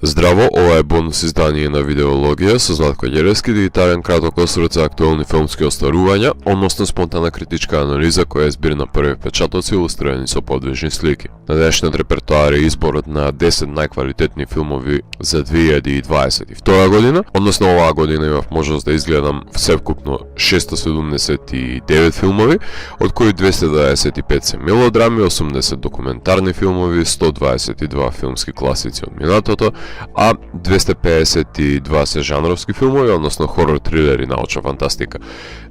Здраво, ова е бонус издание на Видеологија со Златко Ѓеревски, дигитален краток осврт за актуелни филмски остварувања, односно спонтана критичка анализа која е збир на први печатоци илустрирани со подвижни слики. На денешниот репертоар е изборот на 10 најквалитетни филмови за 2022 година, односно оваа година имав можност да изгледам всевкупно 679 филмови, од кои 225 се мелодрами, 80 документарни филмови, 122 филмски класици од минатото, а 252 се жанровски филмови, односно хорор, трилер и научна фантастика.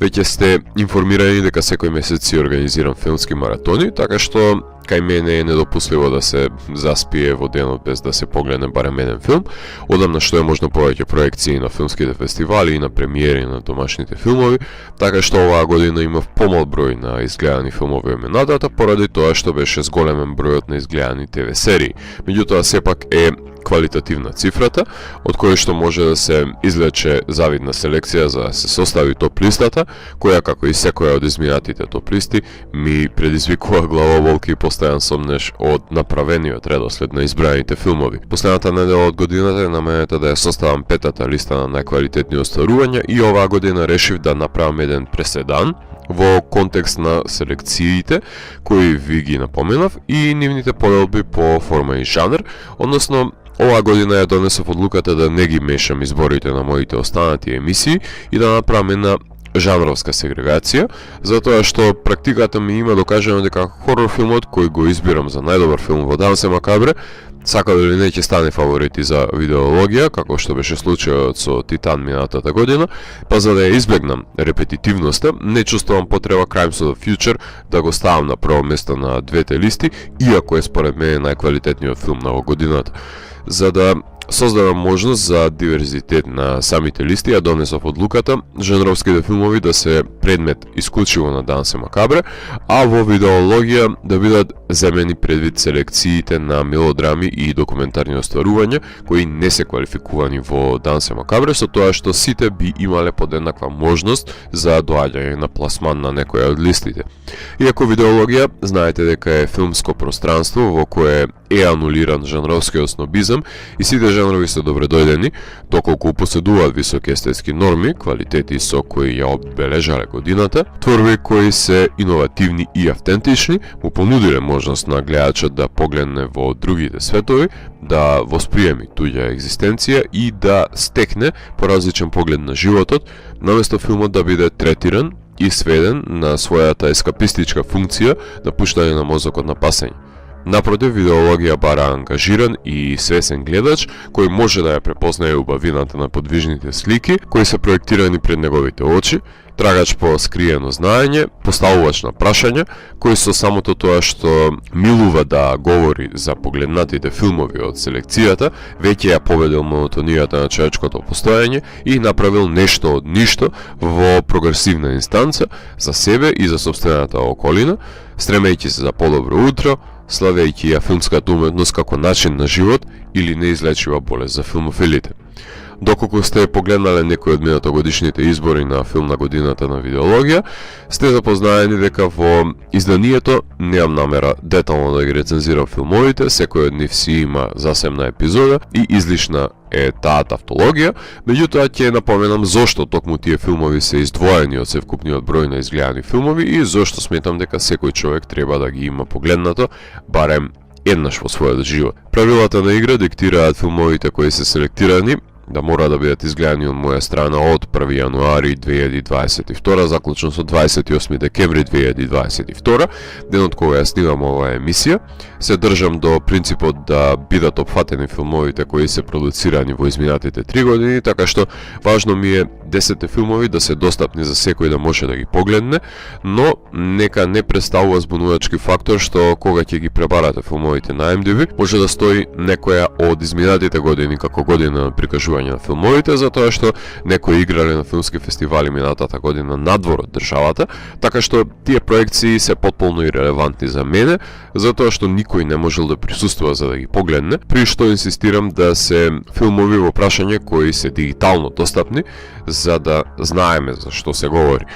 Веќе сте информирани дека секој месец си организирам филмски маратони, така што кај мене е недопустливо да се заспие во денот без да се погледне барем еден филм. Одамна што е можно повеќе проекции на филмските фестивали и на премиери на домашните филмови, така што оваа година имав помал број на изгледани филмови од минатата, поради тоа што беше зголемен бројот на изгледани ТВ серии. Меѓутоа сепак е квалитативна цифрата, од која што може да се извлече завидна селекција за да се состави топ листата, која како и секоја од изминатите топ листи ми предизвикува главоболки и постојан сомнеш од направениот редослед на избраните филмови. Последната недела од годината е наменета да ја составам петата листа на најквалитетни остварувања и оваа година решив да направам еден преседан во контекст на селекциите кои ви ги напоменав и нивните поделби по форма и жанр, односно оваа година ја донесов одлуката да не ги мешам изборите на моите останати емисии и да направам една жанровска сегрегација, затоа што практиката ми има докажано дека хорор филмот кој го избирам за најдобар филм во Дансе Макабре, сака дали не ќе стане фаворити за Видеологија, како што беше случајот со Титан минатата година, па за да ја избегнам репетитивноста, не чувствувам потреба Crimes of the Future да го ставам на прво место на двете листи, иако е според мене најквалитетниот филм на годината. За да создадам можност за диверзитет на самите листи, ја донесов одлуката жанровските филмови да се предмет исклучиво на Дансе Макабре, а во Видеологија да бидат земени предвид селекциите на мелодрами и документарни остварувања кои не се квалификувани во Дансе Макабре, со тоа што сите би имале подеднаква можност за доаѓање на пласман на некоја од листите. Иако Видеологија знаете дека е филмско пространство во кое е анулиран жанровскиот снобизам и сите жанрови се добредојдени, доколку поседуваат високи естетски норми, квалитети со кои ја одбележале годината, творби кои се иновативни и автентични, му понудиле можност на гледачот да погледне во другите светови, да восприеми туѓа екзистенција и да стекне поразличен поглед на животот, наместо филмот да биде третиран и сведен на својата ескапистичка функција на пуштање на мозокот на пасење. Напротив, Видеологија бара ангажиран и свесен гледач кој може да ја препознае убавината на подвижните слики кои се проектирани пред неговите очи, трагач по скриено знаење, поставувач на прашања, кој со самото тоа што милува да говори за погледнатите филмови од селекцијата, веќе ја победил монотонијата на човечкото постоење и направил нешто од ништо во прогресивна инстанца за себе и за сопствената околина, стремејќи се за подобро утро, славејќи ја филмската уметност како начин на живот или неизлечива болест за филмофилите. Доколку сте погледнале некои од минатогодишните избори на филм на годината на Видеологија, сте запознаени дека во изданието немам намера детално да ги рецензирам филмовите, секој од нив си има засебна епизода и излишна е таа тавтологија, меѓутоа ќе напоменам зошто токму тие филмови се издвоени од севкупниот број на изгледани филмови и зошто сметам дека секој човек треба да ги има погледнато барем еднаш во својот живот. Правилата на игра диктираат филмовите кои се селектирани да мора да бидат изгледани од моја страна од 1 јануари 2022, заклучно со 28 декември 2022, денот кога ја снимам оваа емисија. Се држам до принципот да бидат опфатени филмовите кои се продуцирани во изминатите 3 години, така што важно ми е 10 филмови да се достапни за секој да може да ги погледне, но нека не представува збунувачки фактор што кога ќе ги пребарате филмовите на IMDb, може да стои некоја од изминатите години како година на прикажување на филмовите, затоа што некои играле на филмски фестивали минатата година надвор од државата, така што тие проекции се потполно ирелевантни за мене, затоа што никој не можел да присуствува за да ги погледне, при што инсистирам да се филмови во прашање кои се дигитално достапни, за да знаеме за што се говори.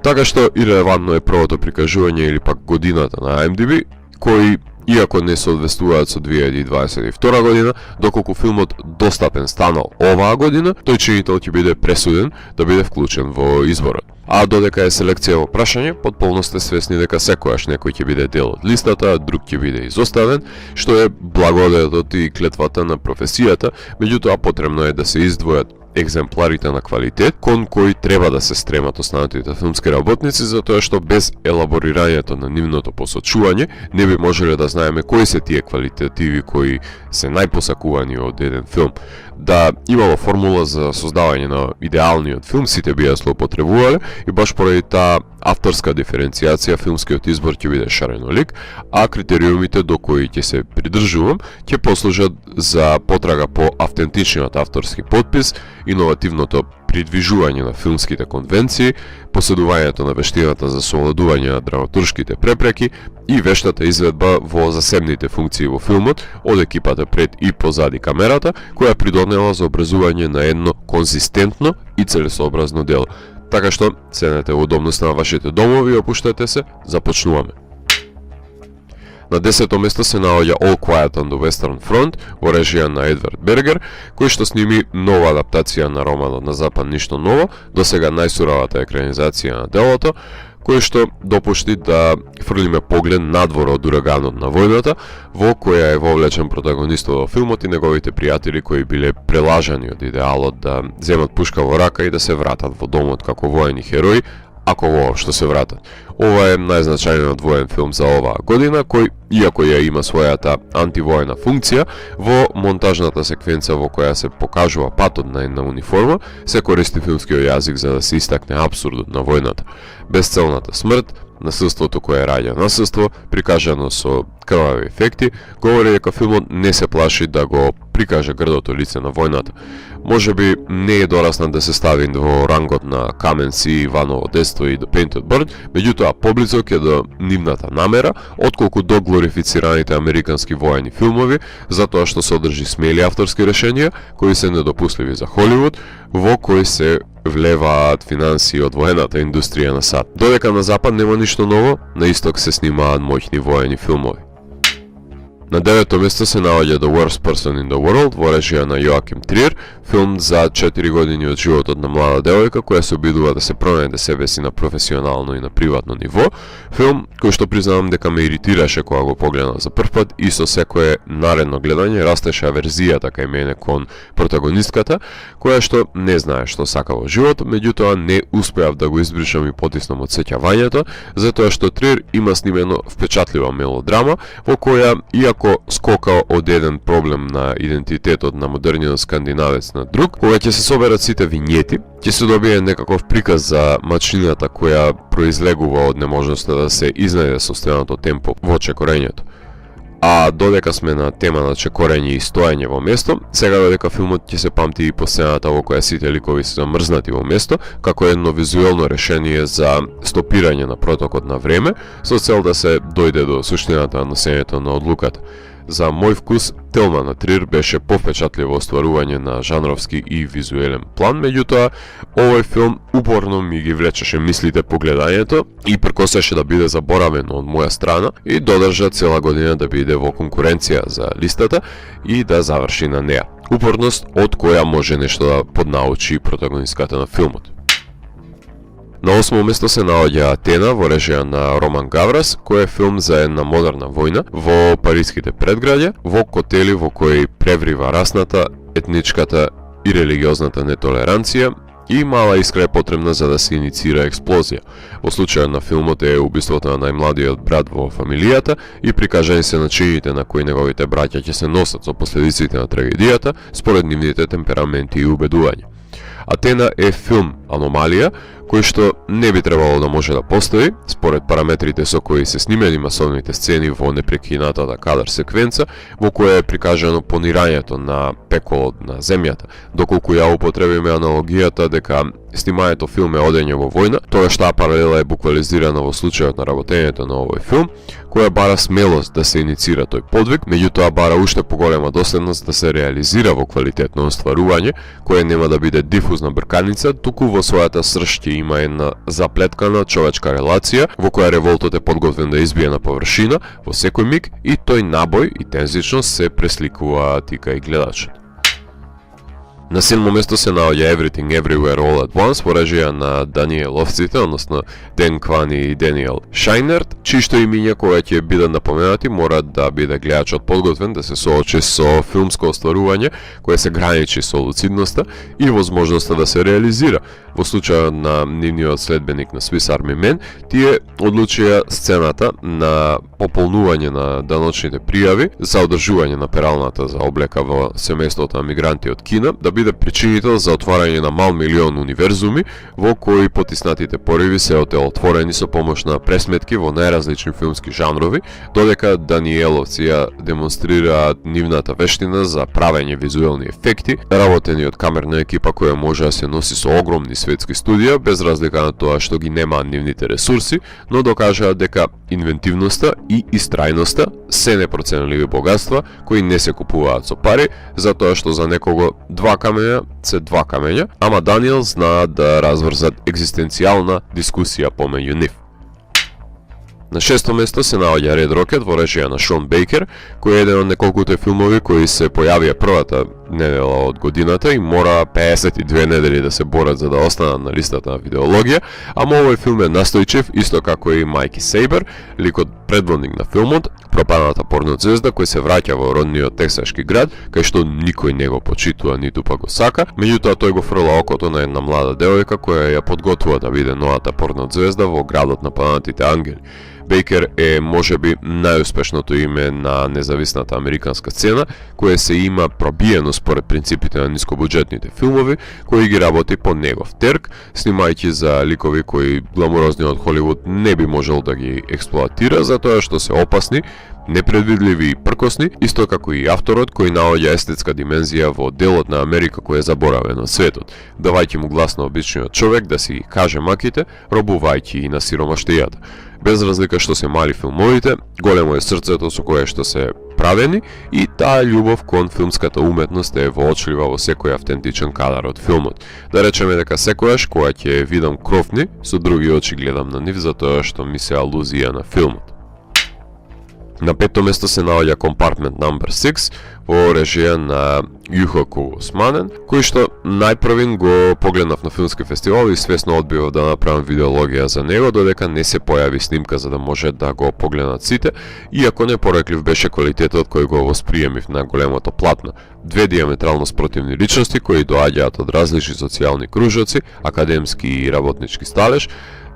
Така што ирелевантно е првото прикажување или пак годината на IMDb, кој иако не соодветствуваат со 2022 година, доколку филмот достапен станал оваа година, тој чинител ќе биде пресуден да биде вклучен во изборот. А додека е селекција во прашање, потполно сте свесни дека секојаш некој ќе биде дел од листата, а друг ќе биде изоставен, што е благодетот и клетвата на професијата, меѓутоа потребно е да се издвојат екземпларите на квалитет, кон кои треба да се стремат останатите филмски работници, затоа што без елаборирањето на нивното посочување не би можеле да знаеме кои се тие квалитетиви кои се најпосакувани од еден филм. Да имало формула за создавање на идеалниот филм, сите би ја злоупотребувале и баш поради таа авторска диференцијација филмскиот избор ќе биде шаренолик, а критериумите до кои ќе се придржувам ќе послужат за потрага по автентичниот авторски подпис, иновативното придвижување на филмските конвенции, поседувањето на вештината за совладување на драматуршките препреки и вештата изведба во засебните функции во филмот од екипата пред и позади камерата, која придонела за образување на едно конзистентно и целесообразно дело. Така што, седнете во удобноста на вашите домови и опуштете се, започнуваме. На 10-то место се наоѓа All Quiet on the Western Front во режија на Едвард Бергер, кој што сними нова адаптација на романот На Запад ништо ново, досега најсуровата екранизација на делото, кој што допушти да фрлиме поглед надвор од ураганот на војната, во која е вовлечен протагонистот во филмот и неговите пријатели кои биле прелажани од идеалот да земат пушка во рака и да се вратат во домот како воени херои, ако воопшто се вратат. Ова е најзначајниот воен филм за оваа година, кој, иако ја има својата антивоена функција, во монтажната секвенца во која се покажува патот на една униформа, се користи филмскиот јазик за да се истакне апсурдот на војната. Безцелната смрт, насилството кое раѓа насилство, прикажано со крвави ефекти, говори дека филмот не се плаши да го прикаже грдото лице на војната. Може би не е дораснат да се стави во рангот на Камен Си, Иваново детство и The Painted Bird, меѓутоа поблизок е до нивната намера, отколку до глорифицираните американски воени филмови, затоа што содржи смели авторски решенија, кои се недопустливи за Холивуд, во кои се влеваат финансии од воената индустрија на САД. Додека на Запад нема ништо ново, на Исток се снимаат моќни воени филмови. На 9-то место се наоѓа The Worst Person in the World во режија на Јоаким Триер, филм за 4 години од животот на млада девојка која се обидува да се пронајде себе си на професионално и на приватно ниво. Филм кој што признавам дека ме иритираше кога го погледнав за прв пат и со секое наредно гледање растеше аверзијата кај мене кон протагонистката, која што не знае што сака во животот, меѓутоа не успеав да го избришам и потиснам од сеќавањето, затоа што Триер има снимено впечатлива мелодрама во која, иако скока од еден проблем на идентитетот на модерниот скандинавец на друг, кога ќе се соберат сите вињети, ќе се добие некаков приказ за мачината која произлегува од неможноста да се изнајде состојаното темпо во чекорењето. А додека сме на тема на чекорење и стоење во место, сега додека филмот ќе се памти и по сцената во која сите ликови се замрзнати во место, како едно визуелно решение за стопирање на протокот на време, со цел да се дојде до суштината на носењето на одлуката. За мој вкус, Телма на Триер беше повпечатливо остварување на жанровски и визуелен план, меѓутоа, овој филм упорно ми ги влечеше мислите по гледањето и прекосеше да биде заборавен од моја страна и додржа цела година да биде во конкуренција за листата и да заврши на неа. Упорност од која може нешто да поднаучи протагонистката на филмот. На 8-о место се наоѓа Атена во режија на Роман Гаврас, кој е филм за една модерна војна во париските предграѓа, во котели во кои преврива расната, етничката и религиозната нетолеранција и мала искра е потребна за да се иницира експлозија. Во случајот на филмот е убиството на најмладиот брат во фамилијата и прикажани се начините на кои неговите браќа ќе се носат со последиците на трагедијата според нивните темпераменти и убедувања. Атена е филм аномалија, кој што не би требало да може да постои, според параметрите со кои се снимени масовните сцени во непрекинатата кадар секвенца, во која е прикажано понирањето на пеколот на земјата, доколку ја употребиме аналогијата дека снимањето филм е одење во војна, тогаш таа паралела е буквализирана во случајот на работењето на овој филм, која бара смелост да се иницира тој подвиг, меѓутоа бара уште поголема доследност да се реализира во квалитетно остварување, кое нема да биде дифузно конфузна брканица, туку во својата срж ќе има една заплеткана човечка релација, во која револтот е подготвен да избие на површина во секој миг и тој набој и тензичност се пресликуваат и кај гледачот. На 7-мо место се наоѓа Everything Everywhere All at Once во режија на Даниеловците, односно Ден Кван и Даниел Шајнерт, чишто имиња која ќе бидат напоменати мора да биде гледачот подготвен да се соочи со филмско остварување кое се граничи со луцидноста и возможноста да се реализира. Во случајот на нивниот следбеник на Swiss Army Men, тие одлучија сцената на пополнување на даночните пријави за одржување на пералната за облека во семејството на мигранти од Кина да биде причинител за отварање на мал милион универзуми во кои потиснатите пориви се отворени со помош на пресметки во најразлични филмски жанрови, додека Даниеловци ја демонстрираат нивната вештина за правење визуелни ефекти, работени од камерна екипа која може да се носи со огромни светски студија, без разлика на тоа што ги немаат нивните ресурси, но докажаат дека инвентивноста и истрајноста се непроценливи богатства кои не се купуваат со пари, затоа што за некого два камења се два камења, ама Даниел знаат да разврзат екзистенцијална дискусија помеѓу нив. На 6-то место се наоѓа Red Rocket во режија на Шон Бейкер, кој е еден од неколкуте филмови кои се појавија првата недела од годината и мора 52 недели да се борат за да останат на листата на видеологија, ама овој филм е настојчив, исто како и Майки Сейбер, ликот предводник на филмот, пропаната порнозвезда кој се враќа во родниот тексашки град, кај што никој не го почитува ниту па го сака, меѓутоа тој го фрла окото на една млада девојка која ја подготвува да биде новата порнозвезда во градот на паднатите ангели. Бейкер е можеби најуспешното име на независната американска сцена, кое се има пробиено според принципите на нискобуџетните филмови, кои ги работи по негов терк, снимајќи за ликови кои гламурозниот Холивуд не би можел да ги експлоатира, затоа што се опасни, непредвидливи и пркосни, исто како и авторот кој наоѓа естетска димензија во делот на Америка кој е заборавен од светот, давајќи му глас на обичниот човек да си ги каже маките, робувајќи и на сиромаштијата. Без разлика што се мали филмовите, големо е срцето со кое што се правени и таа љубов кон филмската уметност е воочлива во секој автентичен кадар од филмот. Да речеме дека секојаш кога ќе видам кровни, со други очи гледам на нив затоа што ми се алузија на филмот. На 5-то место се наоѓа Compartment Number 6 во режија на Јухо Османен, кој што најпрвин го погледнав на филмски фестивал и свесно одбивав да направам видеологија за него, додека не се појави снимка за да може да го погледнат сите, иако не пореклив беше квалитетот кој го восприемив на големото платно. Две диаметрално спротивни личности кои доаѓаат од различни социјални кружоци, академски и работнички сталеж,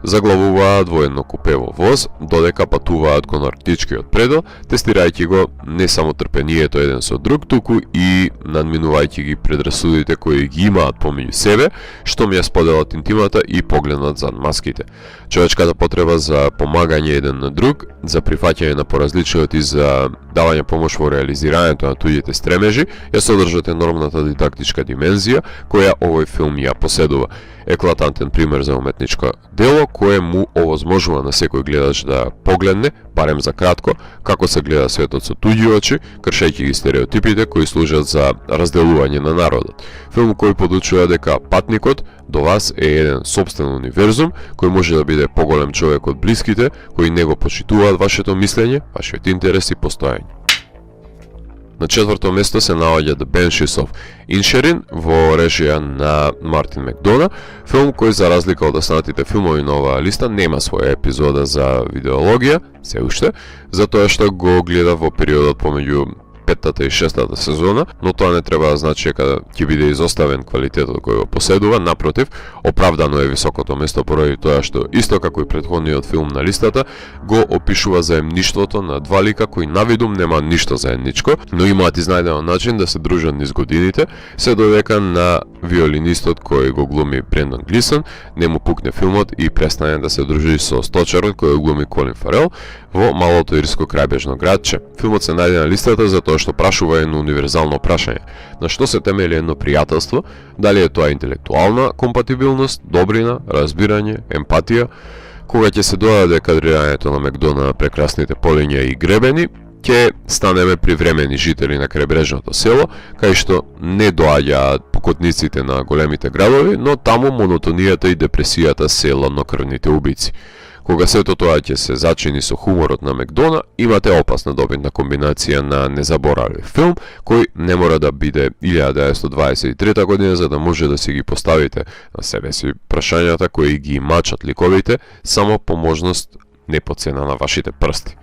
заглавуваат во едно купево воз, додека патуваат кон арктичкиот предел, тестирајќи го не само трпението еден со друг, туку и надминувајќи ги предрасудите кои ги имаат помеѓу себе, што ми ја споделат интимата и погледнат зад маските. Човечката потреба за помагање еден на друг, за прифаќање на поразличниот и за давање помош во реализирањето на туѓите стремежи, ја содржат енормната дидактичка димензија која овој филм ја поседува. Еклатантен пример за уметничко дело кое му овозможува на секој гледач да погледне, барем за кратко, како се гледа светот со туѓи очи, кршејќи ги стереотипите кои служат за разделување на народот. Филм кој подучува дека патникот до вас е еден сопствен универзум кој може да биде поголем човек од блиските кои не го почитуваат вашето мислење, вашиот интерес и постоење. На 4-то место се наоѓа The Banshees of Inisherin во режија на Мартин Макдона, филм кој за разлика од останатите филмови на оваа листа нема своја епизода за видеологија, се уште, затоа што го гледа во периодот помеѓу 5-та и 6-та сезона, но тоа не треба да значи дека ќе биде изоставен квалитетот кој го поседува, напротив, оправдано е високото место поради тоа што исто како и претходниот филм на листата го опишува заемништвото на два лика кои навидум нема ништо заедничко, но имаат изнајден начин да се дружат низ годините, се додека на виолинистот кој го глуми Брендан Глисон не му пукне филмот и престане да се дружи со сточарот кој го глуми Колин Фарел во малото ирско крајбежно градче. Филмот се најде на листата затоа што прашува едно универзално прашање. На што се темели едно пријателство? Дали е тоа интелектуална компатибилност, добрина, разбирање, емпатија? Кога ќе се додаде кадрирањето на Макдона на прекрасните полиња и гребени, ќе станеме привремени жители на крајбрежното село, кај што не доаѓаат покотниците на големите градови, но таму монотонијата и депресијата се ладнокрвните убици. Кога сето тоа ќе се зачини со хуморот на Макдона, имате опасна добитна комбинација на незаборавлив филм, кој не мора да биде 1923 година за да може да си ги поставите на себе си прашањата кои ги мачат ликовите, само по можност не по цена на вашите прсти.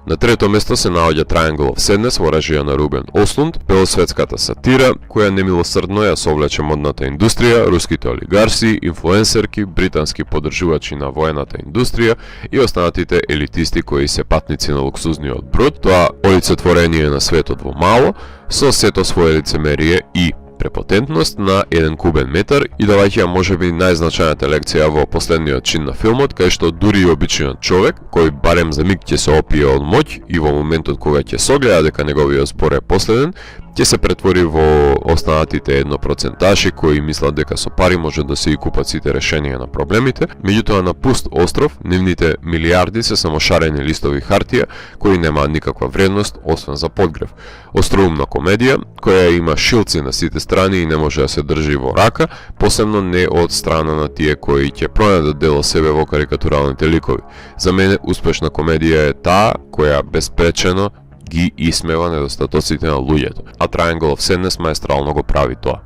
На трето место се наоѓа Triangle of Sadness во режија на Рубен Ослунд, белосветската сатира, која немилосрдно ја совлече модната индустрија, руските олигарси, инфлуенсерки, британски поддржувачи на воената индустрија и останатите елитисти кои се патници на луксузниот брод, тоа олицетворение на светот во мало, со сето свое лицемерие и препотентност на еден кубен метар и давајќи ја можеби најзначајната лекција во последниот чин на филмот, кај што дури и обичниот човек, кој барем за миг ќе се опие од моќ и во моментот кога ќе согледа дека неговиот спор е последен, ќе се претвори во останатите 1%-аши кои мислат дека со пари може да се и купат сите решенија на проблемите, меѓутоа на пуст остров нивните милиарди се само шарени листови хартија кои немаат никаква вредност освен за подгрев. Остроумна комедија која има шилци на сите страни и не може да се држи во рака, посебно не од страна на тие кои ќе пронајдат дел од себе во карикатуралните ликови. За мене успешна комедија е таа која безпречено ги исмева недостатоците на луѓето, а Triangle of Sadness маестрално го прави тоа.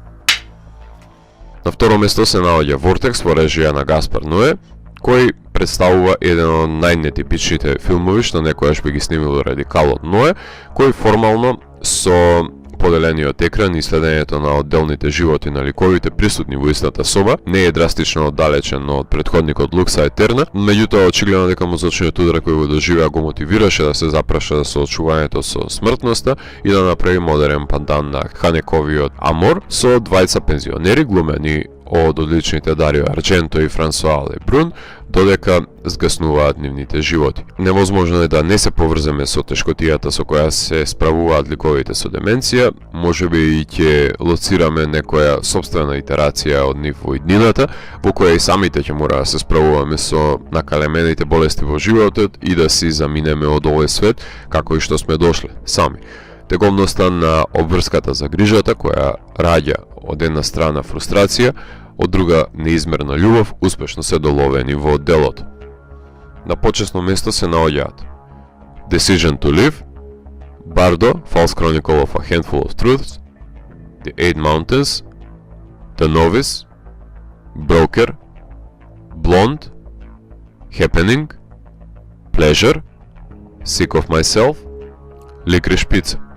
На второ место се наоѓа Vortex во режија на Гаспар Ноe, кој представува еден од најнетипичните филмови што некојаш би ги снимил радикалот Ноe, кој формално со поделениот екран и следењето на одделните животи на ликовите присутни во истата соба не е драстично оддалечен од претходникот Лукса Етерна, меѓутоа очигледно дека мозочниот удар кој го доживеа го мотивираше да се запраша со очувањето со смртноста и да направи модерен пандан на Ханековиот Амор со двајца пензионери глумени од одличните Дарио Ардженто и Франсуа Лебрун, додека згаснуваат нивните животи. Невозможно е да не се поврземе со тешкотијата со која се справуваат ликовите со деменција, можеби и ќе лоцираме некоја собствена итерација од нив во иднината, во која и самите ќе мора да се справуваме со накалемените болести во животот и да си заминеме од овој свет како и што сме дошле, сами. Теговноста на обврската за грижата која раѓа од една страна фрустрација, од друга неизмерна љубов, успешно се доловени во делото. На почесно место се наоѓаат Decision to Live, Bardo, False Chronicle of a Handful of Truths, The Eight Mountains, The Novice, Broker, Blonde, Happening, Pleasure, Sick of Myself, Licorice Pizza.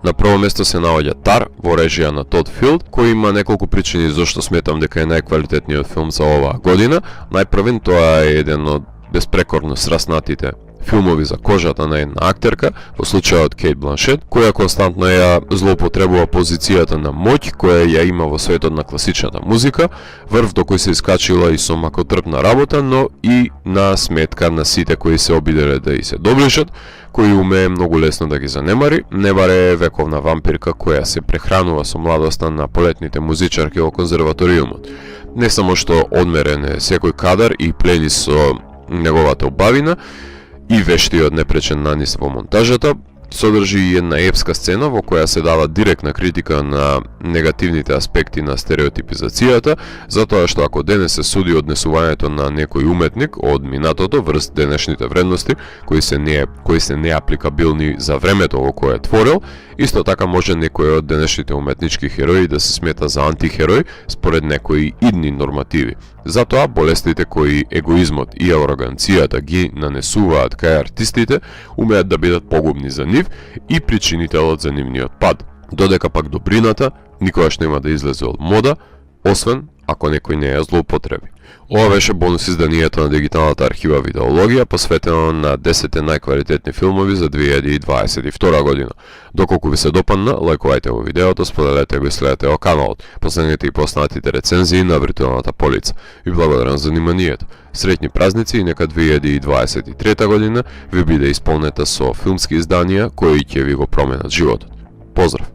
На прво место се наоѓа Тар во режија на Тод Филд, кој има неколку причини зашто сметам дека е најквалитетниот филм за оваа година. Најпрвен тоа е еден од безпрекорно сраснатите филмови за кожата на една актерка, во случајот Кейт Бланшет, која константно ја злоупотребува позицијата на моќ која ја има во светот на класичната музика, врв до кој се искачила и со макотрпна работа, но и на сметка на сите кои се обиделе да и се доближат, кој умее многу лесно да ги занемари. Неваре е вековна вампирка која се прехранува со младоста на полетните музичарки во конзерваториумот. Не само што одмерен е секој кадар и плени со неговата убавина, и вештиот непречен нанис во монтажата, содржи и една епска сцена во која се дава директна критика на негативните аспекти на стереотипизацијата, затоа што ако денес се суди однесувањето на некој уметник од минатото врз денешните вредности, кои се неапликабилни за времето во кое е творил, исто така може некој од денешните уметнички херои да се смета за антихерој според некои идни нормативи. Затоа болестите кои егоизмот и ароганцијата ги нанесуваат кај артистите умеат да бидат погубни за нив и причинителот за нивниот пад, додека пак добрината никогаш нема да излезе од мода, освен ако некој не ја злоупотреби. Ова беше бонус изданието на дигиталната архива Видеологија, посветено на 10 најквалитетни филмови за 2022 година. Доколку ви се допадна, лајкувајте во видеото, споделете го и следете во каналот, последните и поснатите рецензии на виртуелната полица. Ви благодарам за вниманието. Среќни празници и нека 2023 година ви биде исполнета со филмски изданија кои ќе ви го променат животот. Поздрав!